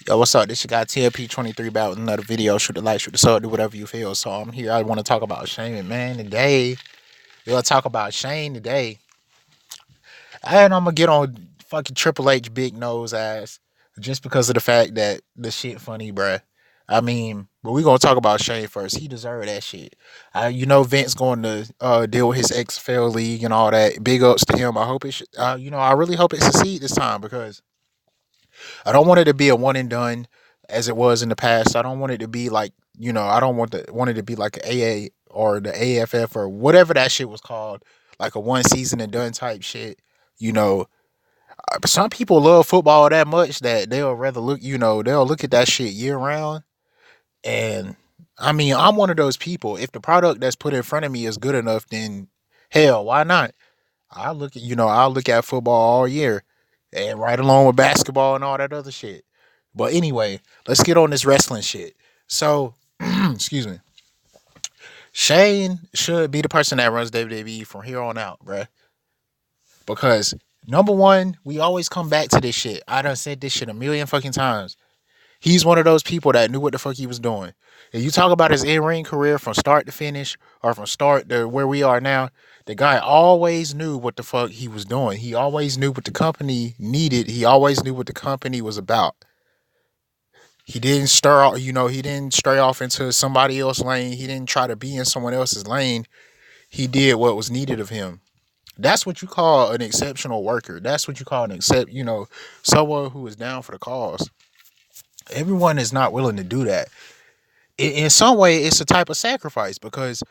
Yo, what's up? This your guy TLP23 back with another video. Shoot the like, shoot the sub, do whatever you feel. So I'm here. I want to talk about Shane McMahon today. We're gonna talk about Shane today. And I'm gonna get on fucking Triple H big nose ass just because of the fact that the shit funny, bruh. I mean, but we gonna talk about Shane first. He deserved that shit. Vince going to deal with his XFL league and all that. Big ups to him. I hope it should. I really hope it succeed this time because I don't want it to be a one and done as it was in the past. I don't want it to be like, I don't want it to be like a AA or the AFF or whatever that shit was called, like a one season and done type shit. You know, some people love football that much that they'll rather they'll look at that shit year round. And I mean, I'm one of those people. If the product that's put in front of me is good enough, then hell, why not? I'll look at football all year and right along with basketball and all that other shit. But anyway, let's get on this wrestling shit. So, excuse me. Shane should be the person that runs WWE from here on out, bruh. Because number one, we always come back to this shit. I done said this shit a million fucking times. He's one of those people that knew what the fuck he was doing. And you talk about his in-ring career from start to finish, or from start to where we are now, the guy always knew what the fuck he was doing. He always knew what the company needed. He always knew what the company was about. He didn't he didn't stray off into somebody else's lane. He didn't try to be in someone else's lane. He did what was needed of him. That's what you call an exceptional worker. That's what you call someone who is down for the cause. Everyone is not willing to do that. In some way, it's a type of sacrifice because,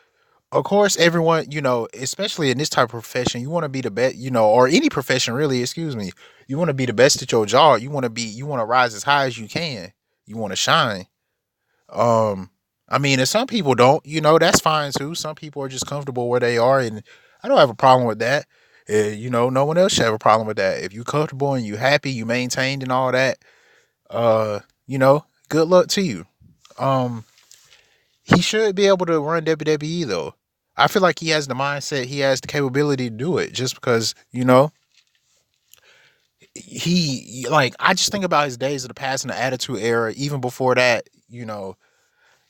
of course, everyone, especially in this type of profession, you want to be the best, or any profession really, excuse me, you want to be the best at your job. You want to rise as high as you can. You want to shine. I mean, if some people don't, that's fine too. Some people are just comfortable where they are, and I don't have a problem with that. No one else should have a problem with that. If you're comfortable and you happy, you maintained and all that, good luck to you. Um, he should be able to run WWE though. I feel like he has the mindset, he has the capability to do it just because, he like I just think about his days of the past in the attitude era, even before that,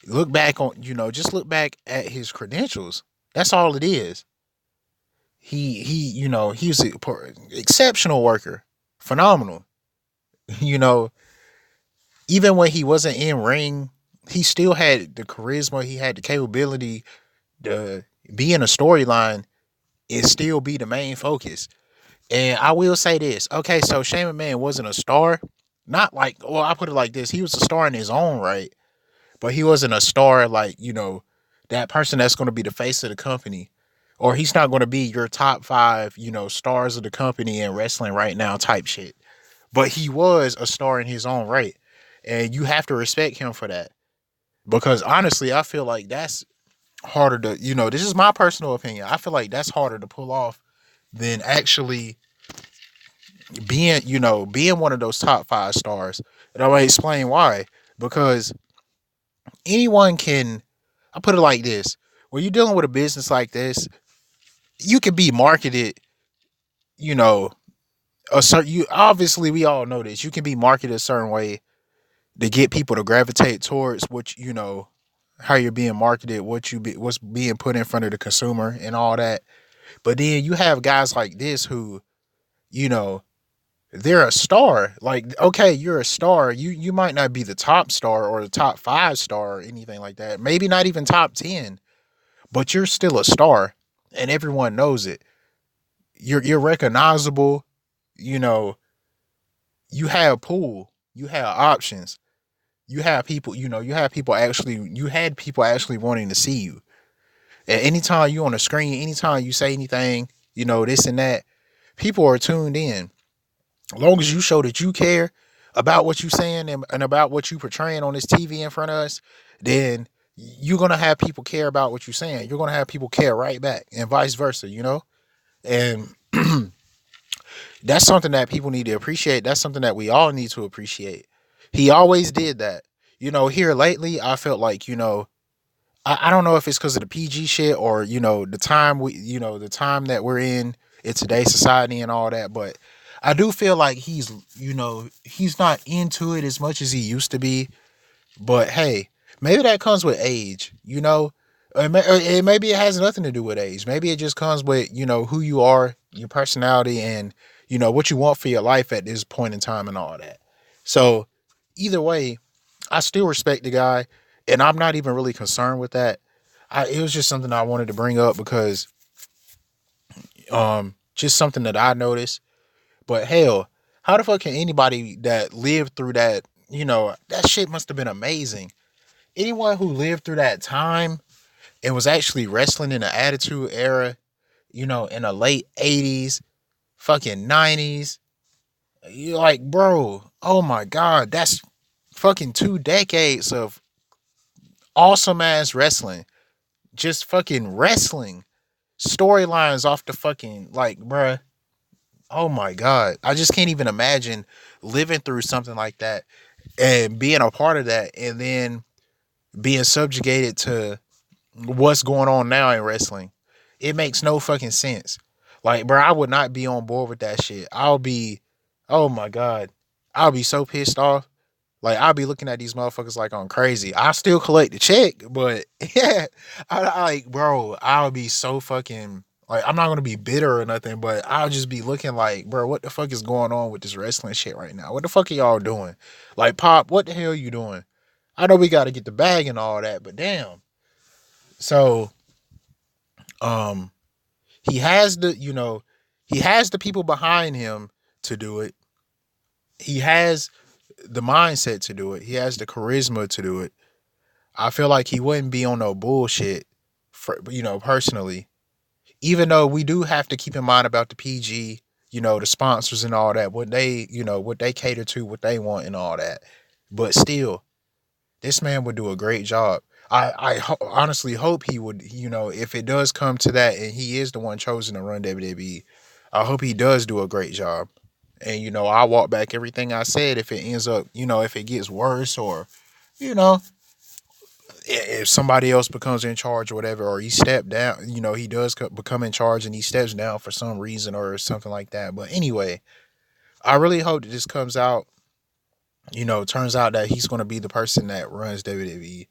look back on, just look back at his credentials. That's all it is. He's an exceptional worker. Phenomenal. You know, even when he wasn't in ring, he still had the charisma, he had the capability to be in a storyline and still be the main focus. And I will say this. Okay, so Shane McMahon wasn't a star. Not like, well, I put it like this. He was a star in his own right, but he wasn't a star like, that person that's going to be the face of the company. Or he's not going to be your top five, stars of the company in wrestling right now type shit. But he was a star in his own right. And you have to respect him for that. Because honestly, I feel like that's harder to, this is my personal opinion. I feel like that's harder to pull off than actually being one of those top five stars. And I'm gonna explain why. Because anyone can, I put it like this. When you're dealing with a business like this, you can be marketed, you know, a certain you obviously we all know this. You can be marketed a certain way to get people to gravitate towards what how you're being marketed, what's being put in front of the consumer and all that. But then you have guys like this who, you know, they're a star. Like, okay, you're a star. You might not be the top star or the top five star or anything like that. Maybe not even top 10, but you're still a star and everyone knows it. You're recognizable, you know, you have pull, you have options. You have people, you had people actually wanting to see you. And anytime you on the screen, anytime you say anything, this and that, people are tuned in. As long as you show that you care about what you're saying and about what you portraying on this TV in front of us, then you're gonna have people care about what you're saying. You're gonna have people care right back, and vice versa. And that's something that people need to appreciate. That's something that we all need to appreciate. He always did that. Here lately, I felt like, I don't know if it's because of the PG shit or, the time that we're in today's society and all that, but I do feel like he's not into it as much as he used to be. But hey, maybe that comes with age, or maybe it has nothing to do with age. Maybe it just comes with who you are, your personality, and what you want for your life at this point in time and all that. So either way, I still respect the guy, and I'm not even really concerned with that. It was just something I wanted to bring up because just something that I noticed. But hell, how the fuck can anybody that lived through that, that shit must have been amazing. Anyone who lived through that time and was actually wrestling in the Attitude Era, in the late 80s, fucking 90s, you're like, bro, oh my God, that's fucking 2 decades of awesome ass wrestling. Just fucking wrestling. Storylines off the fucking, like, bruh, oh my God. I just can't even imagine living through something like that and being a part of that and then being subjugated to what's going on now in wrestling. It makes no fucking sense. Like, bro, I would not be on board with that shit. Oh my God, I'll be so pissed off. Like, I'll be looking at these motherfuckers like I'm crazy. I still collect the check, but yeah, I like, bro, I'll be so fucking like, I'm not gonna be bitter or nothing, but I'll just be looking like, bro, what the fuck is going on with this wrestling shit right now? What the fuck are y'all doing? Like, Pop, what the hell are you doing? I know we got to get the bag and all that, but damn. So, um, he has he has the people behind him to do it. He has the mindset to do it. He has the charisma to do it. I feel like he wouldn't be on no bullshit for personally. Even though we do have to keep in mind about the PG, the sponsors and all that, what they cater to, what they want and all that. But still, this man would do a great job. Honestly hope he would, if it does come to that and he is the one chosen to run WWE, I hope he does do a great job. And, I'll walk back everything I said if it ends up, if it gets worse or, you know, if somebody else becomes in charge or whatever, or he stepped down, he does become in charge and he steps down for some reason or something like that. But anyway, I really hope that this comes out, turns out that he's going to be the person that runs WWE.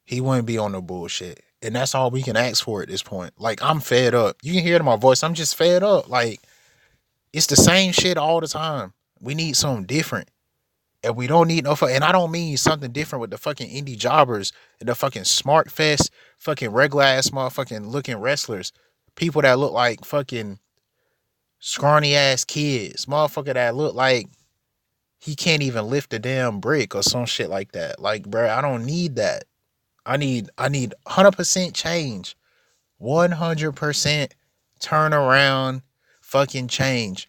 He wouldn't be on no bullshit. And that's all we can ask for at this point. Like, I'm fed up. You can hear it in my voice. I'm just fed up. Like, it's the same shit all the time. We need something different. And we don't need no and I don't mean something different with the fucking indie jobbers and the fucking smart fest, fucking regular ass motherfucking looking wrestlers. People that look like fucking scrawny ass kids. Motherfucker that look like he can't even lift a damn brick or some shit like that. Like, bro, I don't need that. I need 100% change. 100% turn around fucking change.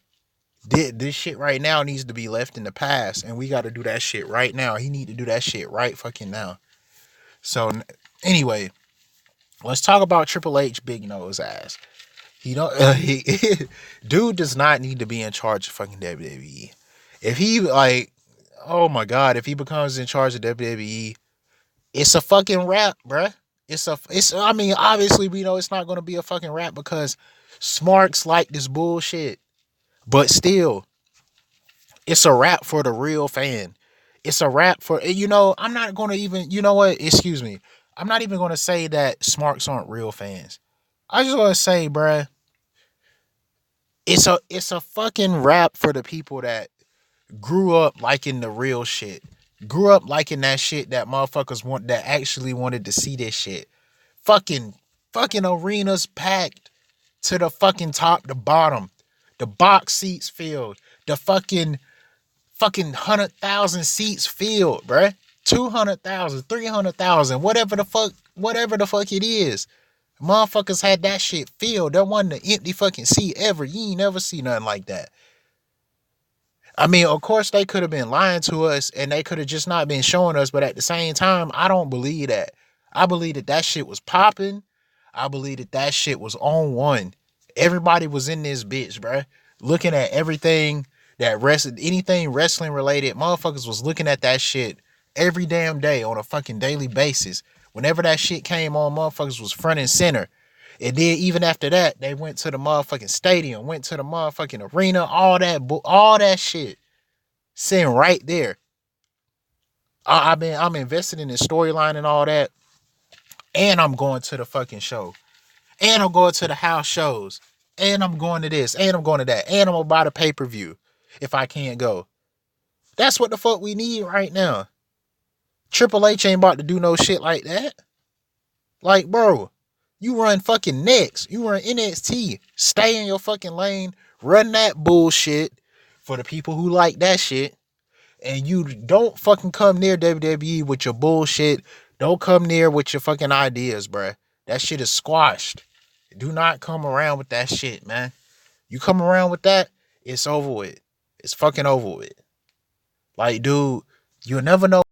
This shit right now needs to be left in the past, and we got to do that shit right now. He need to do that shit right fucking now. So anyway, let's talk about Triple H big nose ass. He don't dude does not need to be in charge of fucking WWE. If he like, oh my God, if he becomes in charge of WWE, it's a fucking rap, bruh. I mean, obviously we know it's not going to be a fucking rap because Smarks like this bullshit. But still, it's a rap for the real fan. It's a rap for, I'm not going to even, you know what? Excuse me. I'm not even going to say that Smarks aren't real fans. I just want to say, bruh, it's a fucking rap for the people that grew up liking the real shit. Grew up liking that shit that motherfuckers that actually wanted to see this shit. Fucking arenas packed to the fucking top to bottom. The box seats filled. The fucking 100,000 seats filled, bruh. 200,000, 300,000, whatever the fuck it is. Motherfuckers had that shit filled. There wasn't an empty fucking seat ever. You ain't never see nothing like that. I mean, of course, they could have been lying to us and they could have just not been showing us. But at the same time, I don't believe that. I believe that shit was popping. I believe that shit was on one. Everybody was in this bitch, bruh. Looking at everything anything wrestling related. Motherfuckers was looking at that shit every damn day on a fucking daily basis. Whenever that shit came on, motherfuckers was front and center. And then even after that, they went to the motherfucking stadium, went to the motherfucking arena, all that shit, sitting right there. I'm invested in the storyline and all that, and I'm going to the fucking show, and I'm going to the house shows, and I'm going to this, and I'm going to that, and I'm gonna buy the pay per view if I can't go. That's what the fuck we need right now. Triple H ain't about to do no shit like that. Like, bro, you run fucking Next, you run NXT, stay in your fucking lane, run that bullshit for the people who like that shit, and you don't fucking come near WWE with your bullshit. Don't come near with your fucking ideas, bruh. That shit is squashed. Do not come around with that shit, man. You come around with that, it's over with. It's fucking over with. Like, dude, you'll never know